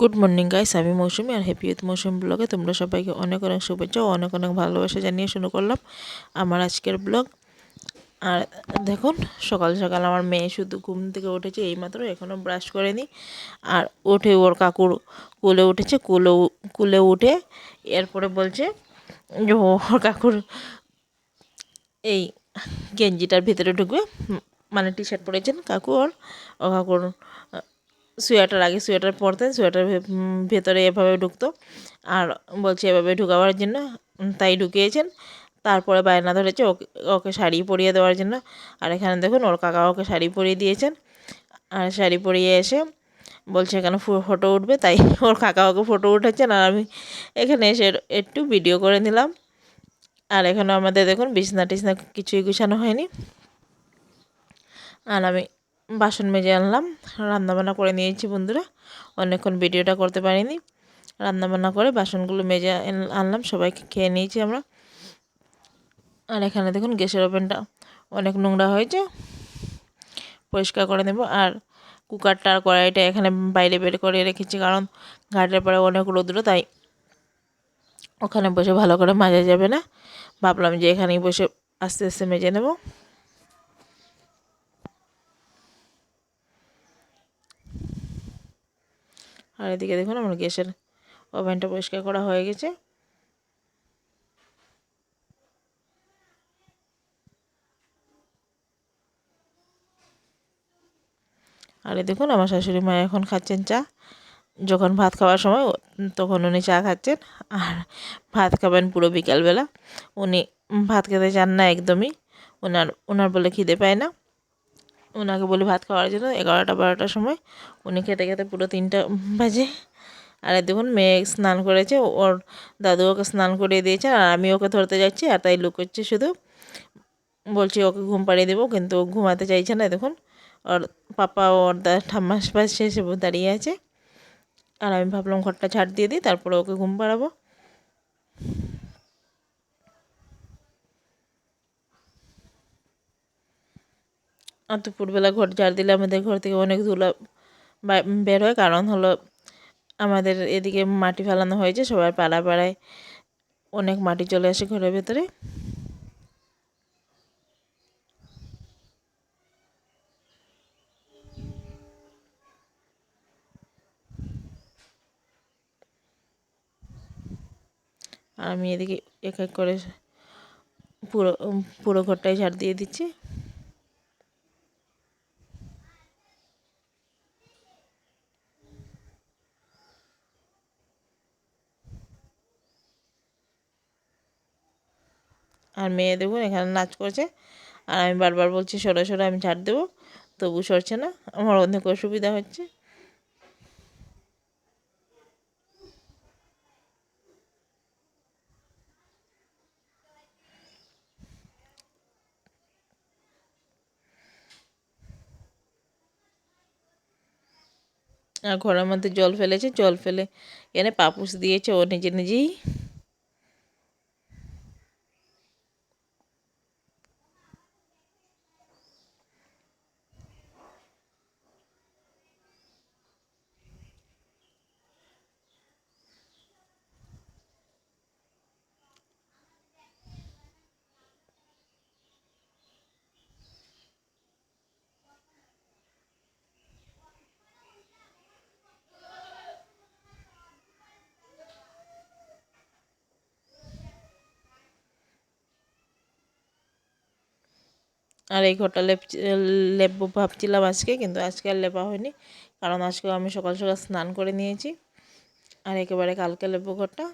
Good morning guys, আমি মৌসুমি আর happy with মৌসুমি ব্লগে তোমরা সবাইকে অনেক অনেক শুভেচ্ছা ও অনেক অনেক ভালোবাসা জানিয়ে শুরু করলাম আমার আজকের ব্লগ। আর দেখুন, সকাল সকাল আমার মেয়ে শুধু ঘুম থেকে উঠেছে এইমাত্র, এখনও ব্রাশ করেনি। আর উঠে ওর কাকুর কোলে উঠেছে, কুলে উঠে এরপরে বলছে যে ওর কাকুর এই গেঞ্জিটার ভিতরে ঢুকবে। মানে টি শার্ট পরেছেন কাকু, ও কাকুর সোয়েটার, আগে সোয়েটার পরতেন, সোয়েটার ভেতরে এভাবে ঢুকতো, আর বলছে এভাবে ঢুকাবার জন্য, তাই ঢুকিয়েছেন। তারপরে বায়না ধরেছে ওকে ওকে শাড়ি পরিয়ে দেওয়ার জন্য। আর এখানে দেখুন ওর কাকা ওকে শাড়ি পরিয়ে দিয়েছেন। আর শাড়ি পরিয়ে এসে বলছে এখানে ফটো উঠবে, তাই ওর কাকা ওকে ফটো উঠেছেন, আর আমি এখানে এসে একটু ভিডিও করে নিলাম। আর এখানে আমাদের দেখুন বিছনা টিছনা কিছুই গুছানো হয়নি। আর আমি বাসন মেজে আনলাম, রান্নাবান্না করে নিয়েছি বন্ধুরা, অনেকক্ষণ ভিডিওটা করতে পারিনি। রান্নাবান্না করে বাসনগুলো মেজে আনলাম, সবাইকে খেয়ে নিয়েছি আমরা। আর এখানে দেখুন গ্যাসের ওভেনটা অনেক নোংরা হয়েছে, পরিষ্কার করে নেব। আর কুকারটা আর কড়াইটা এখানে বাইরে বের করে রেখেছি, কারণ ঘাটের পরে অনেক রৌদ্র, তাই ওখানে বসে ভালো করে মাজা যাবে না, ভাবলাম যে এখানেই বসে আস্তে আস্তে মেজে নেব। আর এদিকে দেখুন আমার গ্যাসের ওভেনটা পরিষ্কার করা হয়ে গেছে। আর এই দেখুন আমার শাশুড়ি মা এখন খাচ্ছেন চা। যখন ভাত খাওয়ার সময় তখন উনি চা খাচ্ছেন, আর ভাত খাবেন পুরো বিকালবেলা। উনি ভাত খেতে চান না একদমই, ওনার বলে খিদে পায় না। ওনাকে বলি ভাত খাওয়ার জন্য 11টা 12টার সময়, উনি খেতে খেতে পুরো 3টা বাজে। আর দেখুন মেয়ে স্নান করেছে, ওর দাদু ওকে স্নান করিয়ে দিয়েছে, আর আমি ওকে ধরতে যাচ্ছি, আর তাই লুকোচ্ছে শুধু। বলছি ওকে ঘুম পাড়িয়ে দেবো, কিন্তু ও ঘুমাতে চাইছে না। দেখুন ওর পাপা ওর ঠাম্মার পাশে এসে দাঁড়িয়ে আছে। আর আমি ভাবলাম ঘরটা ঝাড় দিয়ে দিই, তারপরে ওকে ঘুম পাড়াবো। আর দুপুরবেলা ঘর ঝাড় দিলে আমাদের ঘর থেকে অনেক ধুলা বের হয়, কারণ হলো আমাদের এদিকে মাটি ফেলানো হয়েছে, সবার পাড়ায় পাড়ায় অনেক মাটি চলে আসে ঘরের ভেতরে। আর আমি এদিকে এক এক করে পুরো পুরো ঘরটাই ঝাড় দিয়ে দিচ্ছি। আর মেয়ে দেখুন এখানে নাচ করছে, আর আমি বারবার বলছি সরে সরে, আমি ঝাড় দেবো, তবু সরছে না, আমার অনেক অসুবিধা হচ্ছে। আর ঘরের মধ্যে জল ফেলেছে, জল ফেলে এনে পাপুস দিয়েছে ও নিজে নিজেই। আর এই ঘরটা লেপবো ভাবছিলাম আজকে, কিন্তু আজকে আর লেপা হয়নি, কারণ আজকেও আমি সকাল সকাল স্নান করে নিয়েছি। আর একেবারে কালকে লেপবো ঘরটা।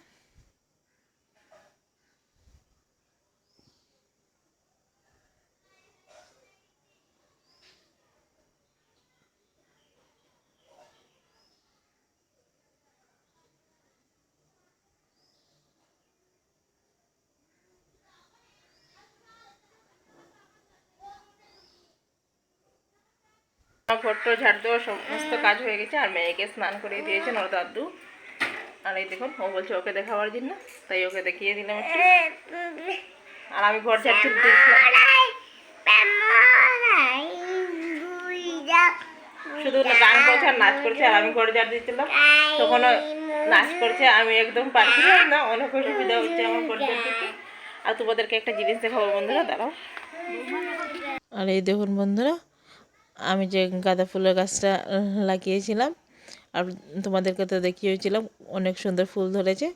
আমার ঘরটা ঝাড় দেওয়ার সমস্ত কাজ হয়ে গেছে, আর মেয়েকে স্নান করিয়ে দিয়েছেন ওর দাদু। আর এই দেখুন ও বলছে ওকে দেখাবার জন্য, তাই ওকে দেখিয়ে দিলাম একটু। আর আমি ঘর ঝাড়তে দেখলাম শুধু গান করছে আর নাচ করছে, আর আমি ঘরে ঝাড় দিচ্ছিলাম তখনও নাচ করছে। আমি একদম পারছিলাম না, অনেক অসুবিধা হচ্ছে আমার ঘরে ঝাড় দিতে। আর তোমাদেরকে একটা জিনিস দেখাবো বন্ধুরা, দাঁড়াও। আর এই দেখুন বন্ধুরা, আমি যে গাঁদা ফুলের গাছটা লাগিয়েছিলাম আর তোমাদেরকে তো দেখিয়েছিলাম, অনেক সুন্দর ফুল ধরেছে।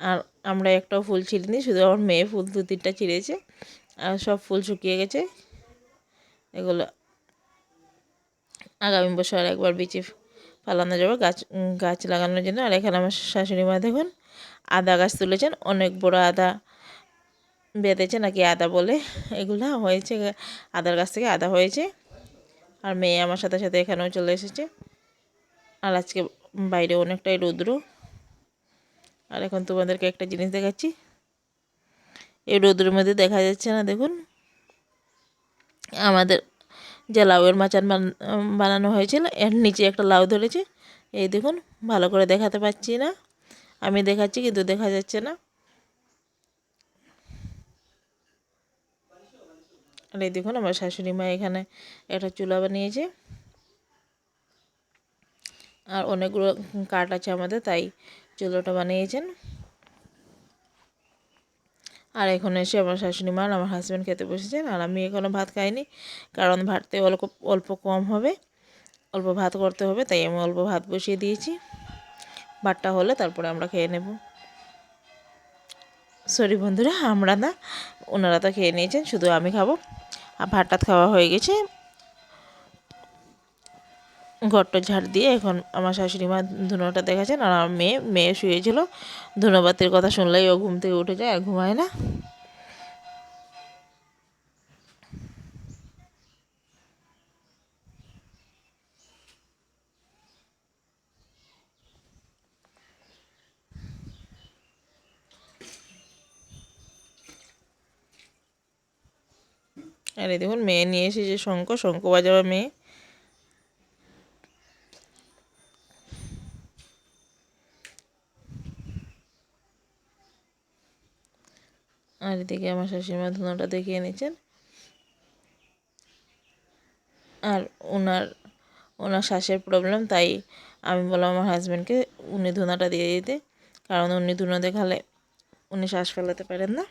আর আমরা একটাও ফুল ছিঁড়িনি, শুধু আমার মেয়ে ফুল 2-3টা ছিঁড়েছে, আর সব ফুল শুকিয়ে গেছে। এগুলো আগামী বছর একবার বিচি ফালানো যাবে গাছ লাগানোর জন্য। আর এখানে আমার শাশুড়ি মা দেখুন আদা গাছ তুলেছেন, অনেক বড় আদা বেঁধেছে নাকি আদা বলে, এগুলো হয়েছে আদার গাছ থেকে আদা হয়েছে। আর মেয়ে আমার সাথে সাথে এখানেও চলে এসেছে। আর আজকে বাইরে অনেকটাই রৌদ্র। আর এখন তোমাদেরকে একটা জিনিস দেখাচ্ছি, এই রৌদ্রের মধ্যে দেখা যাচ্ছে না, দেখুন আমাদের যে লাউয়ের মাচান বানানো হয়েছিল এর নিচে একটা লাউ ধরেছে। এই দেখুন, ভালো করে দেখাতে পাচ্ছি না, আমি দেখাচ্ছি কিন্তু দেখা যাচ্ছে না। আর এই দেখুন আমার শাশুড়ি মা এখানে একটা চুলা বানিয়েছে। আর অনেকগুলো কাঠ আছে আমাদের, তাই চুলোটা বানিয়েছেন। আর এখন এসে আমার শাশুড়ি মা আর আমার হাজব্যান্ড খেতে বসেছেন। আর আমি এখনও ভাত খাইনি, কারণ ভাততে অল্প কম হবে, অল্প ভাত করতে হবে, তাই আমি অল্প ভাত বসিয়ে দিয়েছি। ভাতটা হলে তারপরে আমরা খেয়ে নেব। সরি বন্ধুরা, আমরা না, ওনারা তো খেয়ে নিয়েছেন, শুধু আমি খাবো। আর ভাতটা খাওয়া হয়ে গেছে, ঘরটা ঝাড় দিয়ে এখন আমার শাশুড়ি মা ধুনোটা দেখাচ্ছেন। আর আমার মেয়ে শুয়েছিল, ধুনোবাতির কথা শুনলেই ও ঘুম থেকে উঠে যায় আর ঘুমায় না। আর এই দেখুন মেয়ে নিয়ে এসেছে শঙ্খ বাজাবে মেয়ে। আর এদিকে আমার শাশুড়িমা ধুনোটা দেখিয়ে নিচ্ছেন। আর ওনার শ্বাসের প্রবলেম, তাই আমি বললাম আমার হাজব্যান্ডকে উনি ধুনাটা দিয়ে দিতে, কারণ উনি ধুনো দেখালে উনি শ্বাস ফেলাতে পারেন না,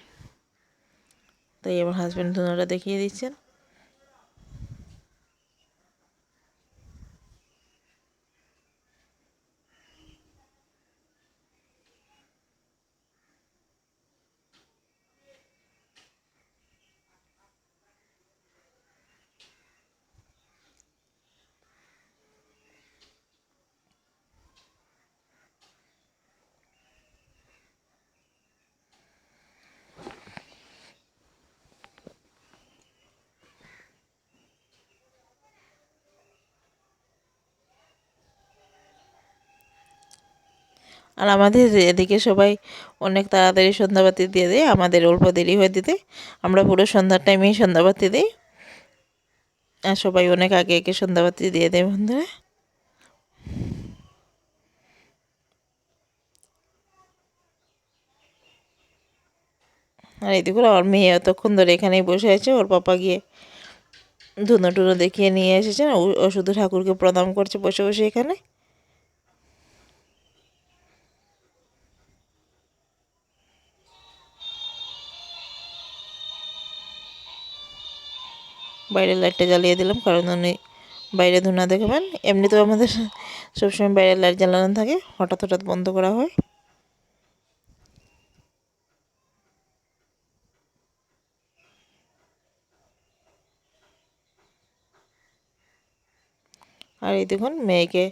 তাই আমার হাজব্যান্ড ধুনোটা দেখিয়ে দিচ্ছেন। আর আমাদের এদিকে সবাই অনেক তাড়াতাড়ি সন্ধ্যাবাতি দিয়ে দেয়, আমাদের অল্প দেরি হয়ে দিতে, আমরা পুরো সন্ধ্যার টাইমেই সন্ধ্যাবাতি দিই। আর সবাই অনেক আগে আগে সন্ধ্যাবাতি দিয়ে দেয় বন্ধুরা। আর এই দেখুন আমার মেয়ে এতক্ষণ ধরে এখানেই বসে আছে, ওর পাপা গিয়ে ধুনো টুনো দেখিয়ে নিয়ে এসেছেন, ও শুধু ঠাকুরকে প্রণাম করছে বসে বসে এখানে। বাইরের লাইটটা জ্বালিয়ে দিলাম, কারণ উনি বাইরে ধুনা দেখাবেন। এমনিতেও আমাদের সবসময় বাইরের লাইট জ্বালানো থাকে, হঠাৎ হঠাৎ বন্ধ করা হয়। আর এই দেখুন মেয়েকে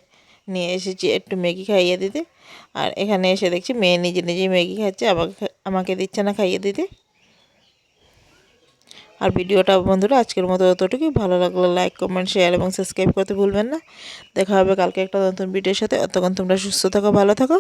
নিয়ে এসেছি একটু ম্যাগি খাইয়ে দিতে। আর এখানে এসে দেখছি মেয়ে নিজে নিজেই ম্যাগি খাচ্ছে, আমাকে দিচ্ছে না খাইয়ে দিতে। আর ভিডিওটা বন্ধুরা আজকের মতো অতটুকুই। ভালো লাগলে লাইক, কমেন্ট, শেয়ার এবং সাবস্ক্রাইব করতে ভুলবেন না। দেখা হবে কালকে একটা নতুন ভিডিওর সাথে। ততক্ষণ তোমরা সুস্থ থাকো, ভালো থাকো।